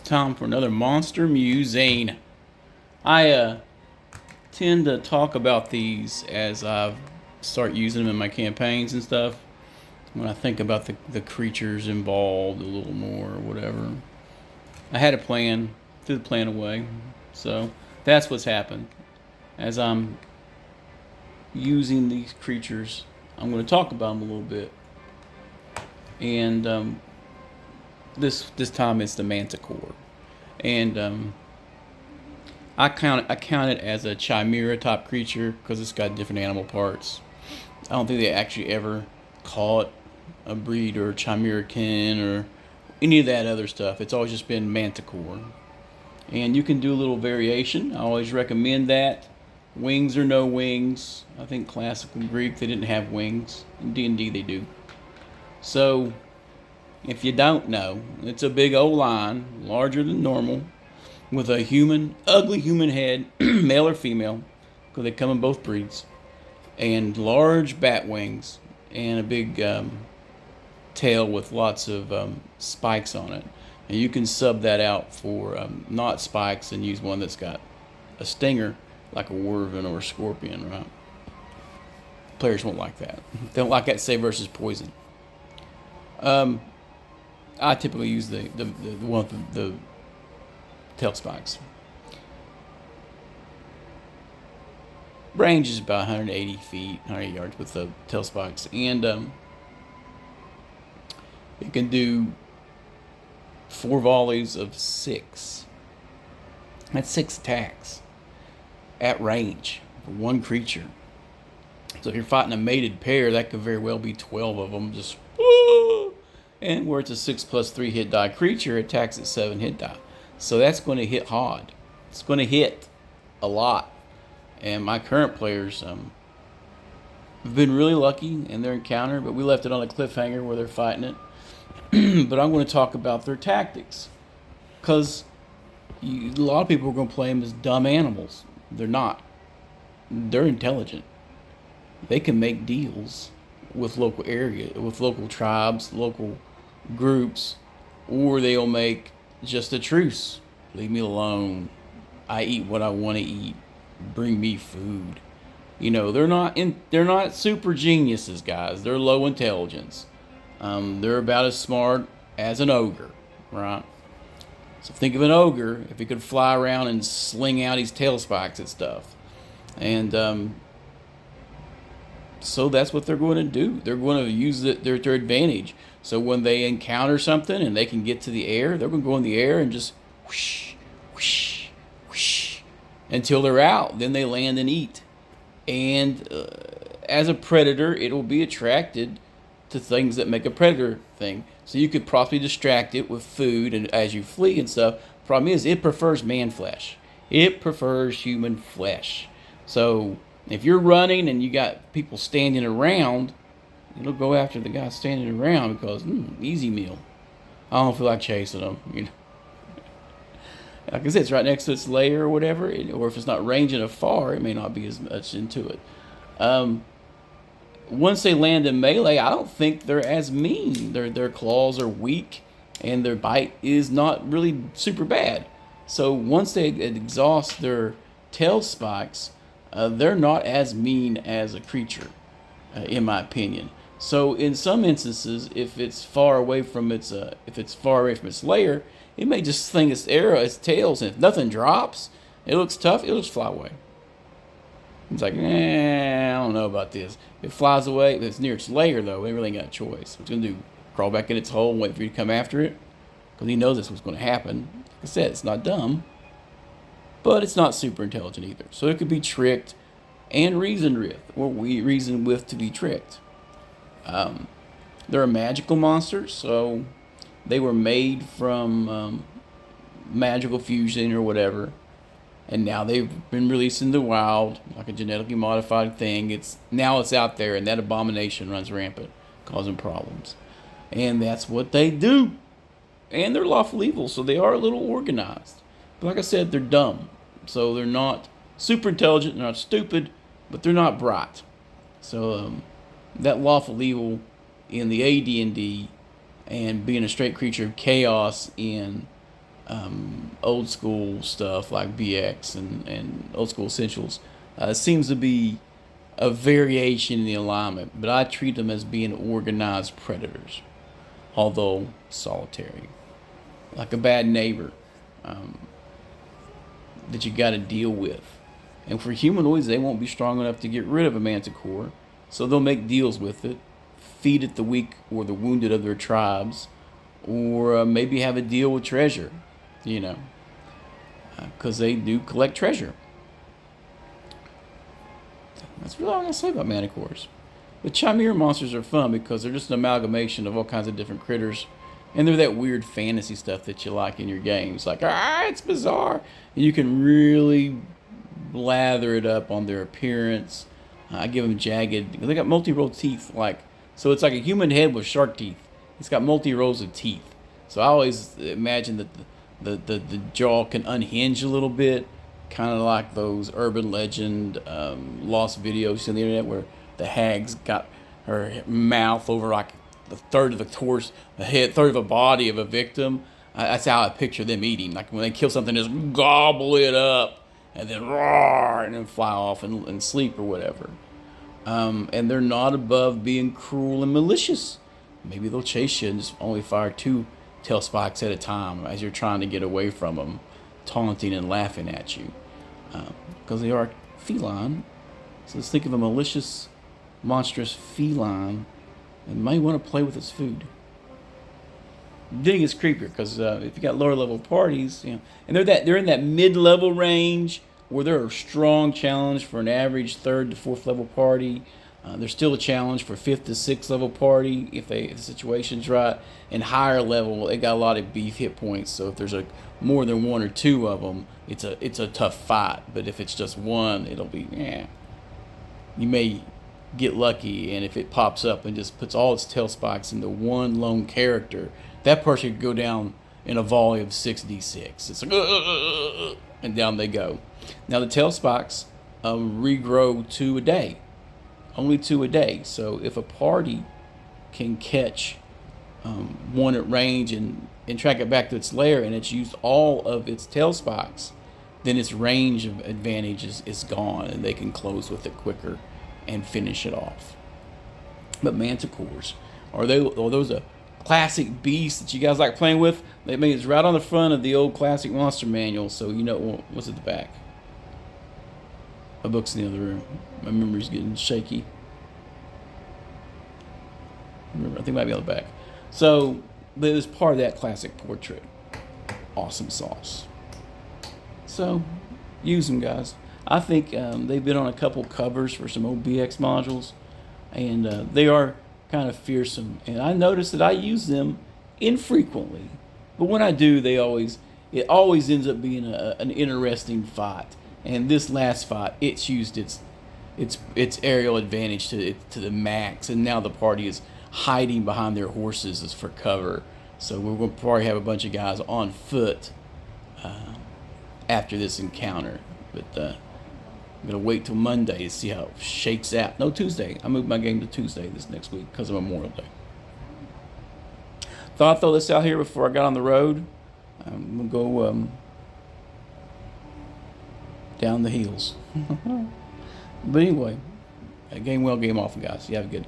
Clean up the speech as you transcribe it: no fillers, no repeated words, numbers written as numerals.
Time for another monster musing. I tend to talk about these as I start using them in my campaigns and stuff. When I think about the creatures involved a little more or whatever. I had a plan, threw the plan away. So that's what's happened. As I'm using these creatures, I'm going to talk about them a little bit. And this time it's the Manticore. And I count it as a chimera type creature because it's got different animal parts. I don't think they actually ever call it a breed or chimerakin or any of that other stuff. It's always just been Manticore. And you can do a little variation. I always recommend that. Wings or no wings. I think classical Greek they didn't have wings. In D&D they do. So if you don't know, it's a big old lion, larger than normal, with a ugly human head, male or female, because they come in both breeds, and large bat wings, and a big tail with lots of spikes on it. And you can sub that out for not spikes and use one that's got a stinger, like a wyvern or a scorpion, right? Players won't like that. They don't like that, say, versus poison. I typically use the one with the tail spikes. Range is about 180 feet, 180 yards with the tail spikes, and it can do 4 volleys of 6. That's 6 attacks at range for one creature. So if you're fighting a mated pair, that could very well be 12 of them just. And where it's a 6+3 hit die creature, it attacks at 7 hit die. So that's going to hit hard. It's going to hit a lot. And my current players have been really lucky in their encounter, but we left it on a cliffhanger where they're fighting it. But I'm going to talk about their tactics. Because a lot of people are going to play them as dumb animals. They're not. They're intelligent. They can make deals with local tribes, local groups, or they'll make just a truce. Leave me alone. I eat what I want to eat. Bring me food. You know, they're not super geniuses, guys. They're low intelligence. They're about as smart as an ogre, right? So think of an ogre if he could fly around and sling out his tail spikes at stuff. And so that's what they're going to do. They're going to use their advantage. So when they encounter something and they can get to the air, they're going to go in the air and just whoosh, whoosh, whoosh, until they're out. Then they land and eat. And as a predator, it will be attracted to things that make a predator thing. So you could possibly distract it with food and as you flee and stuff. Problem is, it prefers man flesh. It prefers human flesh. So if you're running and you got people standing around, it'll go after the guy standing around because easy meal. I don't feel like chasing them. You know, like I said, it's right next to its lair or whatever. Or if it's not ranging afar, it may not be as much into it. Once they land in melee, I don't think they're as mean. Their claws are weak, and their bite is not really super bad. So once they exhaust their tail spikes, they're not as mean as a creature, in my opinion. So in some instances, if it's far away from its lair, it may just sling its tails, and if nothing drops, it looks tough. It'll just fly away. It's like, I don't know about this. If it flies away, if it's near its lair, though, it really ain't got a choice. What it's going to do, crawl back in its hole and wait for you to come after it? Because he knows that's what's going to happen. Like I said, it's not dumb, but it's not super intelligent either. So it could be tricked and reasoned with, or we reason with to be tricked. They're a magical monster, so they were made from magical fusion or whatever. And now they've been released in the wild, like a genetically modified thing. It's out there, and that abomination runs rampant, causing problems. And that's what they do. And they're lawful evil, so they are a little organized. But like I said, they're dumb. So they're not super intelligent, they're not stupid, but they're not bright. So that lawful evil in the AD&D and being a straight creature of chaos in old school stuff like BX and old school essentials. Seems to be a variation in the alignment, but I treat them as being organized predators, although solitary, like a bad neighbor that you got to deal with. And for humanoids, they won't be strong enough to get rid of a manticore, so they'll make deals with it, feed it the weak or the wounded of their tribes, or maybe have a deal with treasure, you know, because they do collect treasure. That's really all I gotta say about manticores. The chimera monsters are fun because they're just an amalgamation of all kinds of different critters. And they're that weird fantasy stuff that you like in your games. Like, it's bizarre. And you can really blather it up on their appearance. I give them jagged. They got multi-row teeth. So it's like a human head with shark teeth. It's got multi-rows of teeth. So I always imagine that the jaw can unhinge a little bit. Kind of like those urban legend lost videos on the internet where the hag's got her mouth over like the third of the torso, the head, third of the body of a victim. That's how I picture them eating. Like when they kill something, just gobble it up and then roar and then fly off and sleep or whatever. And they're not above being cruel and malicious. Maybe they'll chase you and just only fire 2 tail spikes at a time as you're trying to get away from them, taunting and laughing at you. Because they are feline. So let's think of a malicious, monstrous feline and might want to play with its food. Then it gets creepier because if you got lower level parties, and they're in that mid level range where they're a strong challenge for an average 3rd to 4th level party. They're still a challenge for 5th to 6th level party if the situation's right. And higher level, they got a lot of beef hit points. So if there's more than 1 or 2 of them, it's a tough fight. But if it's just one, it'll be you may get lucky, and if it pops up and just puts all its tail spikes into one lone character, that person could go down in a volley of 6d6. It's like and down they go. Now the tail spikes regrow 2 a day. Only 2 a day. So if a party can catch one at range and track it back to its lair, and it's used all of its tail spikes, then its range of advantage is gone, and they can close with it quicker and finish it off. But manticores, are those a classic beast that you guys like playing with? They mean it's right on the front of the old classic monster manual, so you know what's at the back. My book's in the other room. My memory's getting shaky. I think it might be on the back. So it was part of that classic portrait. Awesome sauce. So use them, guys. I think they've been on a couple covers for some old BX modules, and they are kind of fearsome. And I noticed that I use them infrequently, but when I do, it always ends up being an interesting fight. And this last fight, it's used its aerial advantage to the max, and now the party is hiding behind their horses as for cover. So we're going to probably have a bunch of guys on foot after this encounter. But I'm going to wait till Monday to see how it shakes out. No, Tuesday. I moved my game to Tuesday this next week because of Memorial Day. Thought I'd throw this out here before I got on the road. I'm going to go down the hills. But anyway, game well, game off, guys. You have a good